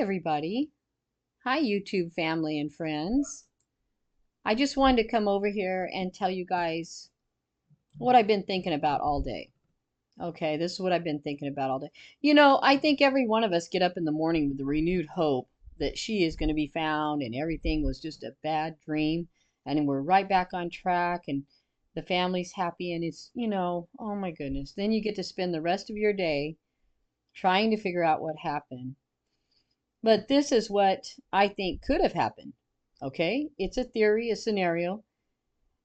everybody. Hi, YouTube family and friends. I just wanted to come over here and tell you guys what I've been thinking about all day. Okay, this is what I've been thinking about all day. I think every one of us get up in the morning with the renewed hope that she is going to be found and everything was just a bad dream and we're right back on track and the family's happy and oh my goodness. Then you get to spend the rest of your day trying to figure out what happened. But this is what I think could have happened. Okay? It's a theory, a scenario.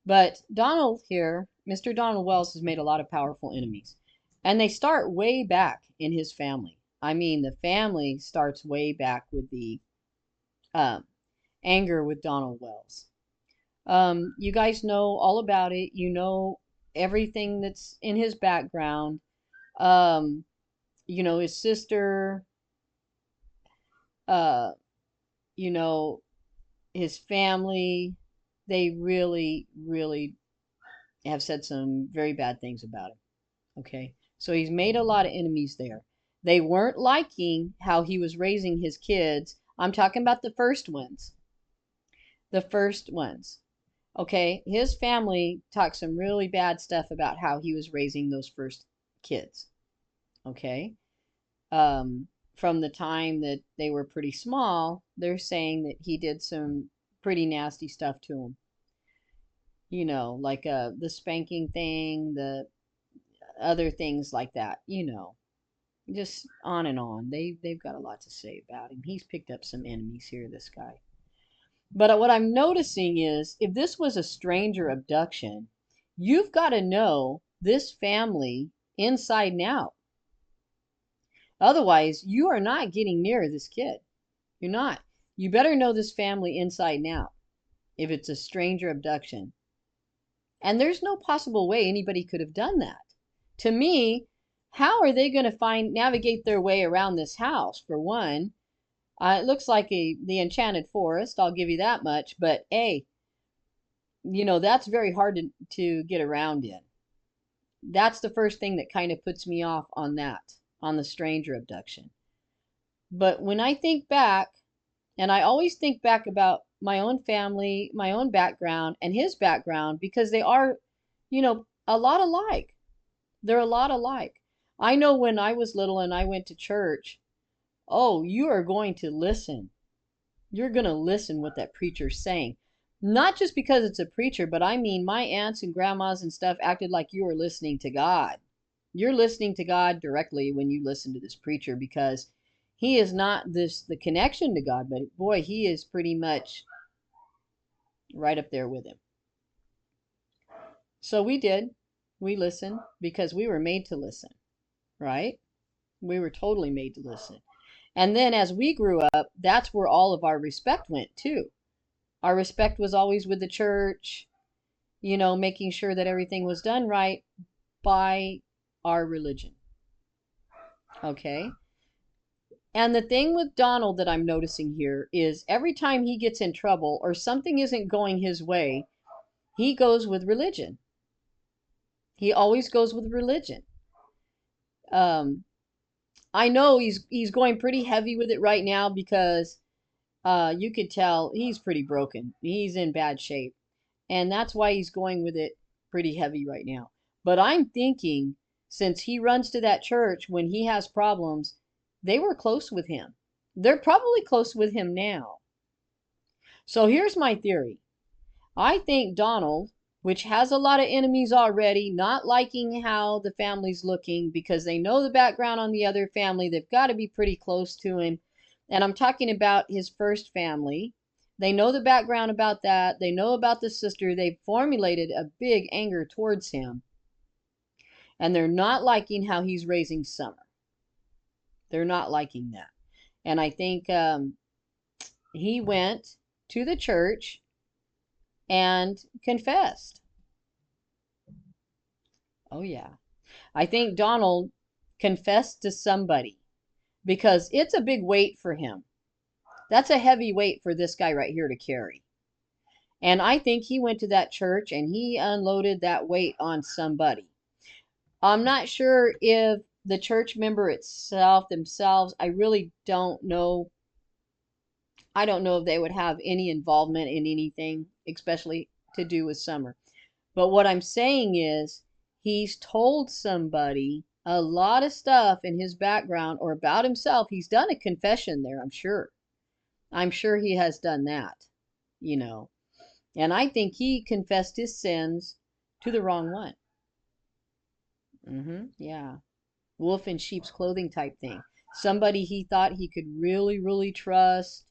But Donald here, Mr. Donald Wells, has made a lot of powerful enemies. And they start way back in his family. I mean, the family starts way back with the um, anger with Donald Wells. You guys know all about it. You know everything that's in his background. Um, his sister, uh, you know, his family, they really, really have said some very bad things about him. Okay. So he's made a lot of enemies there. They weren't liking how he was raising his kids. I'm talking about the first ones. The first ones. Okay. His family talked some really bad stuff about how he was raising those first kids. Okay. From the time that they were pretty small, they're saying that he did some pretty nasty stuff to them. Like the spanking thing, the other things like that, just on and on. They've got a lot to say about him. He's picked up some enemies here, this guy. But what I'm noticing is if this was a stranger abduction, you've got to know this family inside and out. Otherwise, you are not getting near this kid. You're not. You better know this family inside and out if it's a stranger abduction. And there's no possible way anybody could have done that. To me, how are they going to navigate their way around this house? For one, it looks like the enchanted forest, I'll give you that much, but that's very hard to get around in. That's the first thing that kind of puts me off on that, on the stranger abduction. But when I think back, and I always think back about my own family, my own background, and his background, because they are, a lot alike. They're a lot alike. I know when I was little and I went to church, oh, you are going to listen. You're going to listen what that preacher's saying. Not just because it's a preacher, but I mean my aunts and grandmas and stuff acted like you were listening to God. You're listening to God directly when you listen to this preacher because he is not the connection to God, but boy, he is pretty much right up there with him. So we did. We listened because we were made to listen, right? We were totally made to listen. And then as we grew up, that's where all of our respect went too. Our respect was always with the church, making sure that everything was done right by our religion. Okay? And the thing with Donald that I'm noticing here is every time he gets in trouble or something isn't going his way, he goes with religion. He always goes with religion. I know he's going pretty heavy with it right now because you could tell he's pretty broken. He's in bad shape. And that's why he's going with it pretty heavy right now. But I'm thinking since he runs to that church when he has problems, they were close with him. They're probably close with him now. So here's my theory. I think Donald, which has a lot of enemies already, not liking how the family's looking because they know the background on the other family, they've got to be pretty close to him. And I'm talking about his first family. They know the background about that. They know about the sister. They've formulated a big anger towards him. And they're not liking how he's raising Summer. They're not liking that. And I think he went to the church and confessed. Oh, yeah. I think Donald confessed to somebody because it's a big weight for him. That's a heavy weight for this guy right here to carry. And I think he went to that church and he unloaded that weight on somebody. I'm not sure if the church member themselves, I really don't know I don't know if they would have any involvement in anything, especially to do with Summer. But what I'm saying is, he's told somebody a lot of stuff in his background or about himself. He's done a confession there, I'm sure. I'm sure he has done that, you know. And I think he confessed his sins to the wrong one. Yeah. Wolf in sheep's clothing type thing. Somebody he thought he could really, really trust.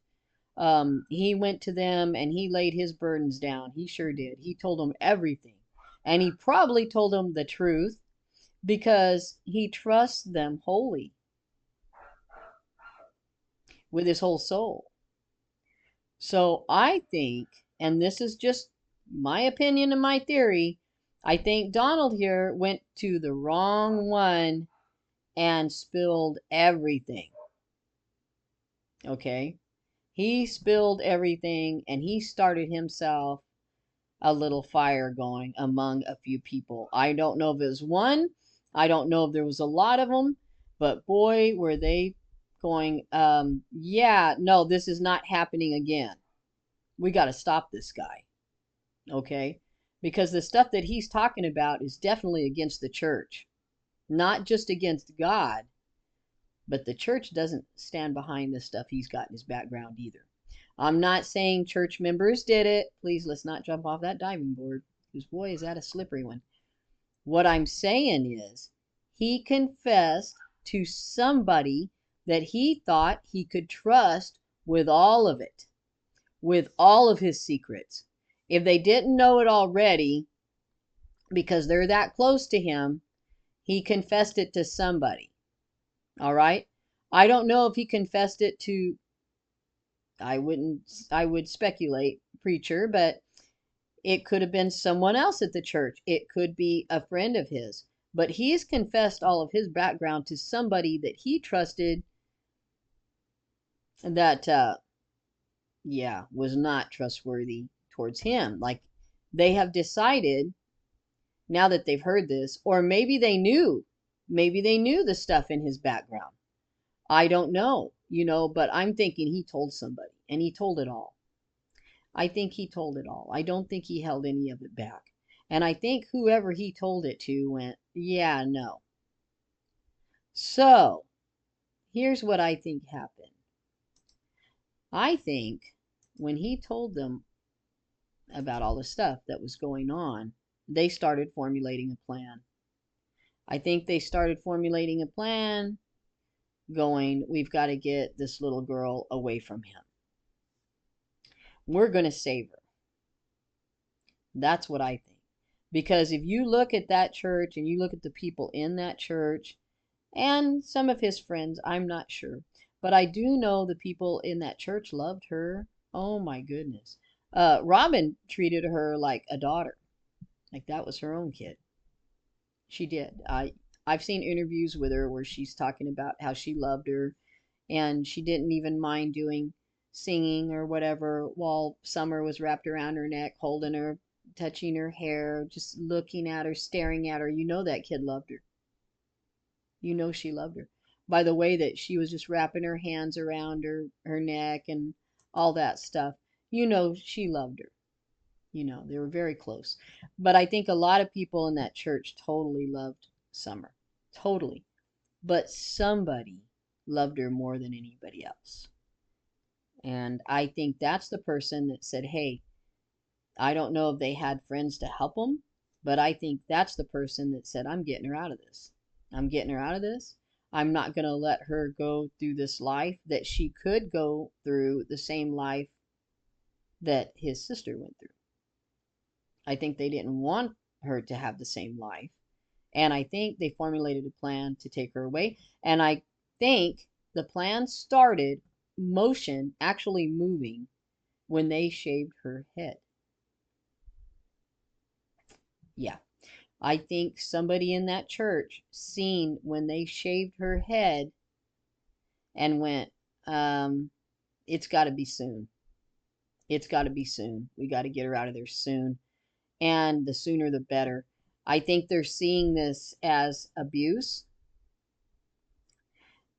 He went to them and he laid his burdens down. He sure did. He told them everything. And he probably told them the truth because he trusts them wholly with his whole soul. So I think, and this is just my opinion and my theory, I think Donald here went to the wrong one and spilled everything. Okay? He spilled everything and he started himself a little fire going among a few people. I don't know if it was one, I don't know if there was a lot of them, but boy, were they going, yeah, no, this is not happening again. We got to stop this guy, okay? Because the stuff that he's talking about is definitely against the church, not just against God, but the church doesn't stand behind the stuff he's got in his background either. I'm not saying church members did it. Please, let's not jump off that diving board, because boy, is that a slippery one. What I'm saying is, he confessed to somebody that he thought he could trust with all of it, with all of his secrets. If they didn't know it already, because they're that close to him, he confessed it to somebody. All right? I don't know if he confessed it to, I would speculate, preacher, but it could have been someone else at the church. It could be a friend of his. But he's confessed all of his background to somebody that he trusted that, yeah, was not trustworthy towards him. Like they have decided now that they've heard this, or maybe they knew the stuff in his background. I don't know, but I'm thinking he told somebody and he told it all. I think he told it all. I don't think he held any of it back. And I think whoever he told it to went, yeah, no. So, here's what I think happened. I think when he told them about all the stuff that was going on, they started formulating a plan. I think they started formulating a plan going, we've got to get this little girl away from him. We're going to save her. That's what I think. Because if you look at that church and you look at the people in that church and some of his friends, I'm not sure. But I do know the people in that church loved her. Oh my goodness. Robin treated her like a daughter, like that was her own kid. She did. I've seen interviews with her where she's talking about how she loved her and she didn't even mind doing singing or whatever while Summer was wrapped around her neck, holding her, touching her hair, just looking at her, staring at her. You know that kid loved her. You know she loved her. By the way that she was just wrapping her hands around her neck and all that stuff. You know she loved her. They were very close. But I think a lot of people in that church totally loved Summer. Totally. But somebody loved her more than anybody else. And I think that's the person that said, hey, I don't know if they had friends to help them, but I think that's the person that said, I'm getting her out of this. I'm getting her out of this. I'm not going to let her go through this life that she could go through the same life that his sister went through. I think they didn't want her to have the same life. And I think they formulated a plan to take her away. And I think the plan started motion actually moving when they shaved her head. Yeah. I think somebody in that church seen when they shaved her head and went, it's got to be soon. It's got to be soon. We got to get her out of there soon. And the sooner the better. I think they're seeing this as abuse.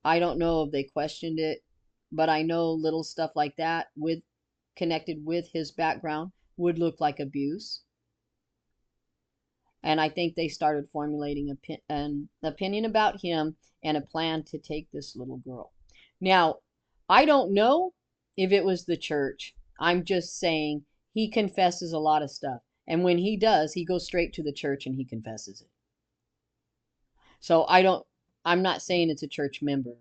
I don't know if they questioned it but I know little stuff like that with connected with his background would look like abuse. And I think they started formulating an opinion about him and a plan to take this little girl. Now, I don't know if it was the church. I'm just saying he confesses a lot of stuff. And when he does, he goes straight to the church and he confesses it. So I'm not saying it's a church member.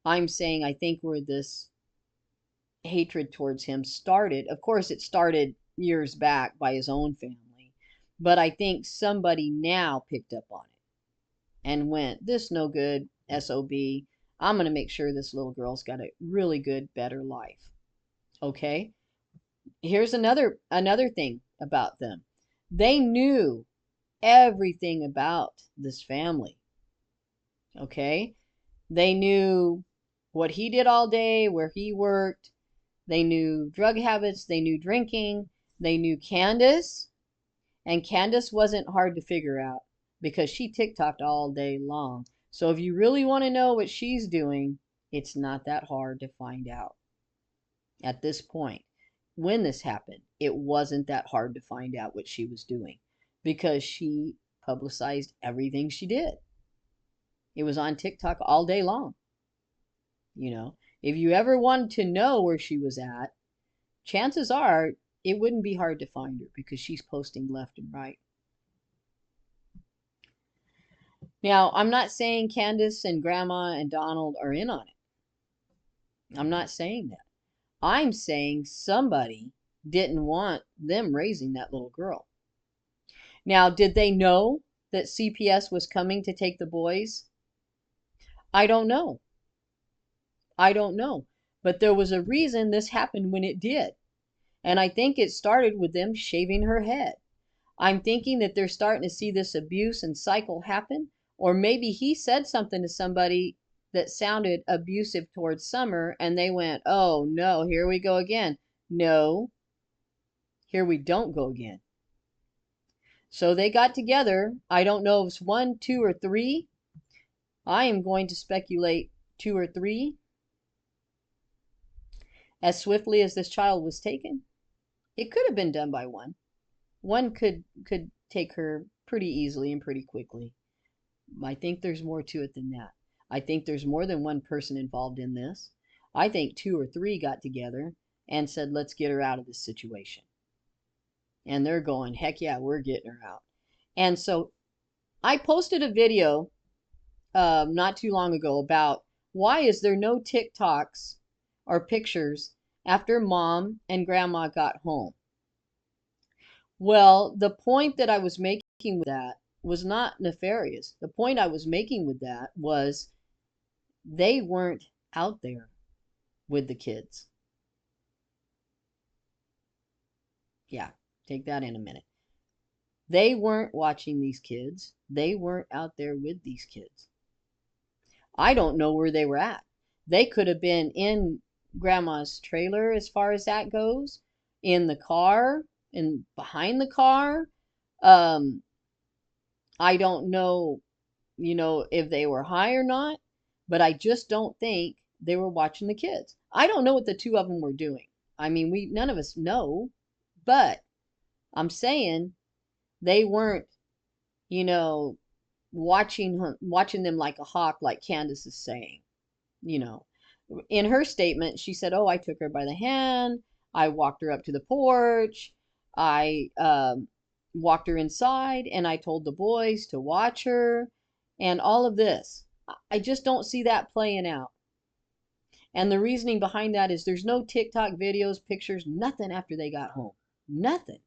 I'm saying I think where this hatred towards him started, of course, it started years back by his own family, but I think somebody now picked up on it and went, this no good SOB. I'm going to make sure this little girl's got a really good, better life. Okay? Here's another thing about them. They knew everything about this family. Okay? They knew what he did all day, where he worked. They knew drug habits. They knew drinking. They knew Candace. And Candace wasn't hard to figure out because she TikToked all day long. So if you really want to know what she's doing, it's not that hard to find out. At this point, when this happened, it wasn't that hard to find out what she was doing because she publicized everything she did. It was on TikTok all day long. You know, if you ever wanted to know where she was at, chances are it wouldn't be hard to find her because she's posting left and right. Now, I'm not saying Candace and Grandma and Donald are in on it. I'm not saying that. I'm saying somebody didn't want them raising that little girl. Now, did they know that CPS was coming to take the boys? I don't know. I don't know. But there was a reason this happened when it did. And I think it started with them shaving her head. I'm thinking that they're starting to see this abuse and cycle happen. Or maybe he said something to somebody that sounded abusive towards Summer and they went, oh no, here we go again. No, here we don't go again. So they got together. I don't know if it's 1, 2, or 3. I am going to speculate 2 or 3. As swiftly as this child was taken, it could have been done by one. One could take her pretty easily and pretty quickly. I think there's more to it than that. I think there's more than one person involved in this. I think 2 or 3 got together and said, let's get her out of this situation. And they're going, heck yeah, we're getting her out. And so I posted a video not too long ago about why is there no TikToks or pictures after Mom and Grandma got home. Well, the point that I was making with that was not nefarious. The point I was making with that was they weren't out there with the kids. Yeah, take that in a minute. They weren't watching these kids. They weren't out there with these kids. I don't know where they were at. They could have been in Grandma's trailer as far as that goes, in the car, and behind the car. I don't know, if they were high or not, but I just don't think they were watching the kids. I don't know what the two of them were doing. I mean, none of us know, but I'm saying they weren't, watching them like a hawk, like Candace is saying. In her statement, she said, "Oh, I took her by the hand. I walked her up to the porch. I walked her inside, and I told the boys to watch her, and all of this." I just don't see that playing out. And the reasoning behind that is there's no TikTok videos, pictures, nothing after they got home. Nothing.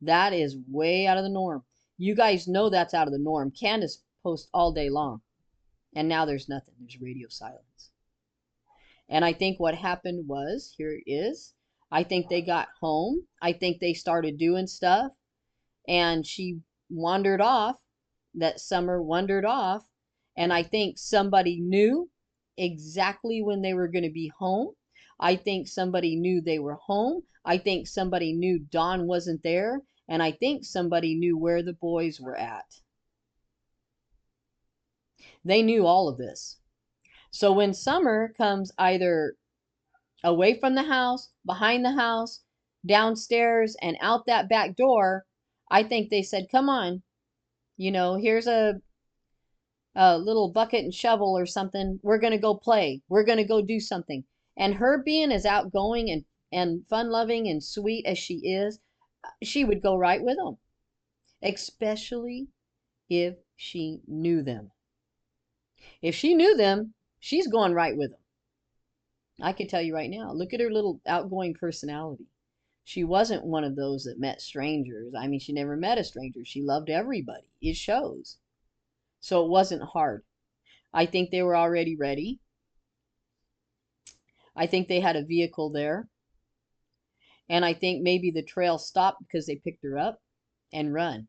That is way out of the norm. You guys know that's out of the norm. Candace posts all day long. And now there's nothing. There's radio silence. And I think what happened was, here it is. I think they got home. I think they started doing stuff. And she wandered off. That Summer wandered off. And I think somebody knew exactly when they were going to be home. I think somebody knew they were home. I think somebody knew Dawn wasn't there. And I think somebody knew where the boys were at. They knew all of this. So when Summer comes either away from the house, behind the house, downstairs, and out that back door, I think they said, come on, here's a little bucket and shovel or something. We're going to go play. We're going to go do something. And her being as outgoing and fun loving and sweet as she is, she would go right with them, especially if she knew them. If she knew them, she's going right with them. I can tell you right now, look at her little outgoing personality. She wasn't one of those that met strangers. I mean, she never met a stranger. She loved everybody. It shows. So it wasn't hard. I think they were already ready. I think they had a vehicle there. And I think maybe the trail stopped because they picked her up and run.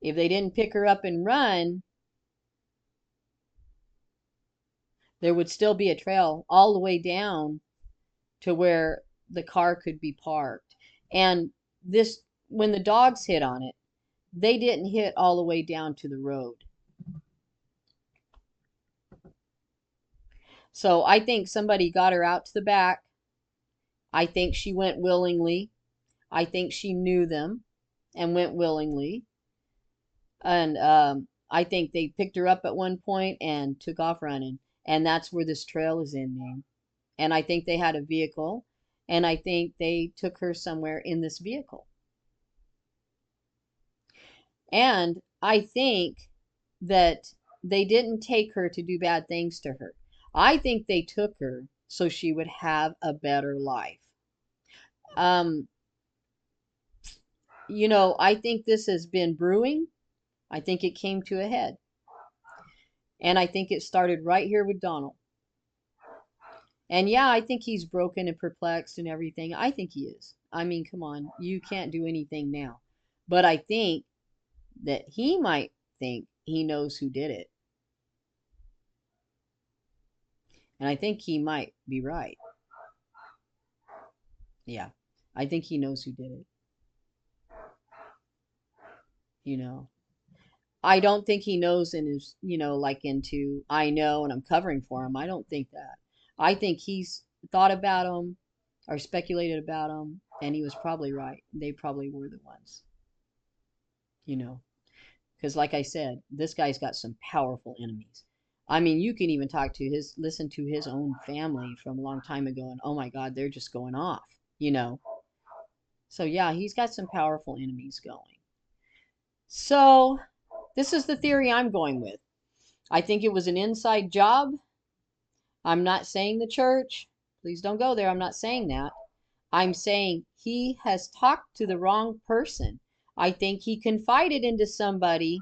If they didn't pick her up and run, there would still be a trail all the way down to where the car could be parked. And this, when the dogs hit on it, they didn't hit all the way down to the road. So I think somebody got her out to the back. I think she went willingly. I think she knew them and went willingly. And I think they picked her up at one point and took off running. And that's where this trail is ending. And I think they had a vehicle. And I think they took her somewhere in this vehicle. And I think that they didn't take her to do bad things to her. I think they took her so she would have a better life. I think this has been brewing. I think it came to a head. And I think it started right here with Donald. And yeah, I think he's broken and perplexed and everything. I think he is. I mean, come on, you can't do anything now. But I think that he might think he knows who did it. And I think he might be right. Yeah, I think he knows who did it. I don't think he knows in his, like into, I know and I'm covering for him. I don't think that. I think he's thought about him or speculated about him, and he was probably right. They probably were the ones, because like I said, this guy's got some powerful enemies. I mean, you can even listen to his own family from a long time ago, and oh my God, they're just going off. So yeah, he's got some powerful enemies going. So this is the theory I'm going with. I think it was an inside job. I'm not saying the church. Please don't go there. I'm not saying that. I'm saying he has talked to the wrong person. I think he confided into somebody,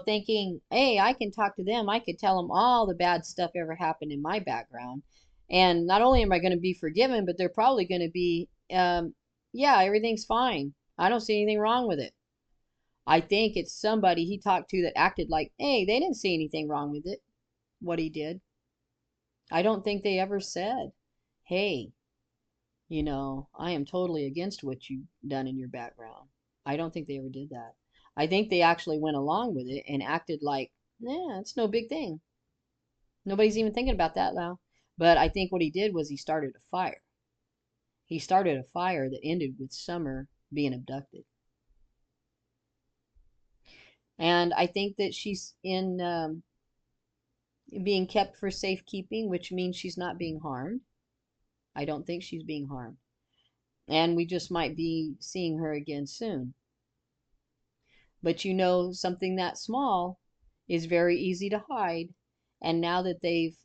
thinking, hey, I can talk to them. I could tell them all the bad stuff ever happened in my background. And not only am I going to be forgiven, but they're probably going to be, yeah, everything's fine. I don't see anything wrong with it. I think it's somebody he talked to that acted like, hey, they didn't see anything wrong with it, what he did. I don't think they ever said, hey, I am totally against what you've done in your background. I don't think they ever did that. I think they actually went along with it and acted like, yeah, it's no big thing. Nobody's even thinking about that now. But I think what he did was he started a fire. He started a fire that ended with Summer being abducted. And I think that she's in being kept for safekeeping, which means she's not being harmed. I don't think she's being harmed. And we just might be seeing her again soon. But something that small is very easy to hide. And now that they've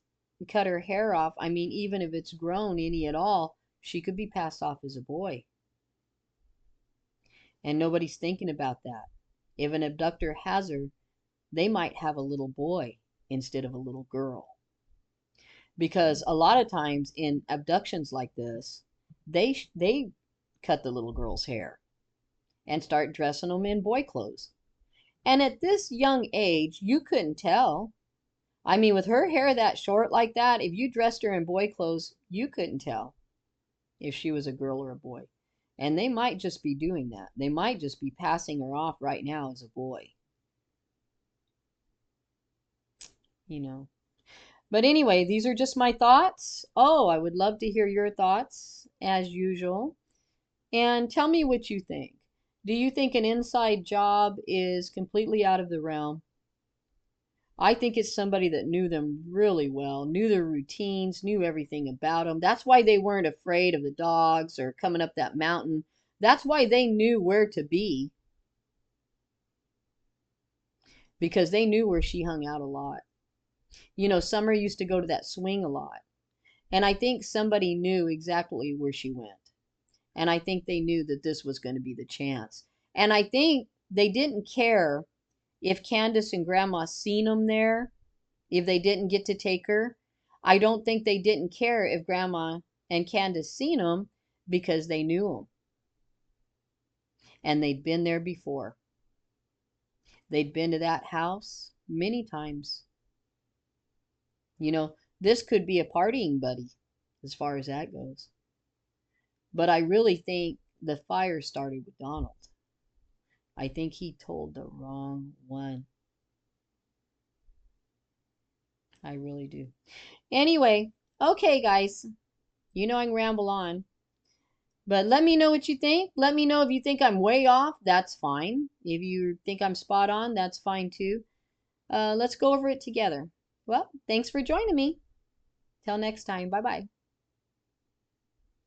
cut her hair off, I mean, even if it's grown any at all, she could be passed off as a boy. And nobody's thinking about that. If an abductor has her, they might have a little boy instead of a little girl. Because a lot of times in abductions like this, they cut the little girl's hair and start dressing them in boy clothes. And at this young age, you couldn't tell. I mean, with her hair that short like that, if you dressed her in boy clothes, you couldn't tell if she was a girl or a boy. And they might just be doing that. They might just be passing her off right now as a boy. But anyway, these are just my thoughts. Oh, I would love to hear your thoughts as usual. And tell me what you think. Do you think an inside job is completely out of the realm? I think it's somebody that knew them really well, knew their routines, knew everything about them. That's why they weren't afraid of the dogs or coming up that mountain. That's why they knew where to be, because they knew where she hung out a lot. You know, Summer used to go to that swing a lot. And I think somebody knew exactly where she went. And I think they knew that this was going to be the chance. And I think they didn't care if Candace and Grandma seen them there, if they didn't get to take her. I don't think they didn't care if Grandma and Candace seen them because they knew them. And they'd been there before. They'd been to that house many times. You know, this could be a partying buddy as far as that goes. But I really think the fire started with Donald. I think he told the wrong one. I really do. Anyway, okay, guys. You know I can ramble on. But let me know what you think. Let me know if you think I'm way off. That's fine. If you think I'm spot on, that's fine too. Let's go over it together. Well, thanks for joining me. Till next time. Bye bye.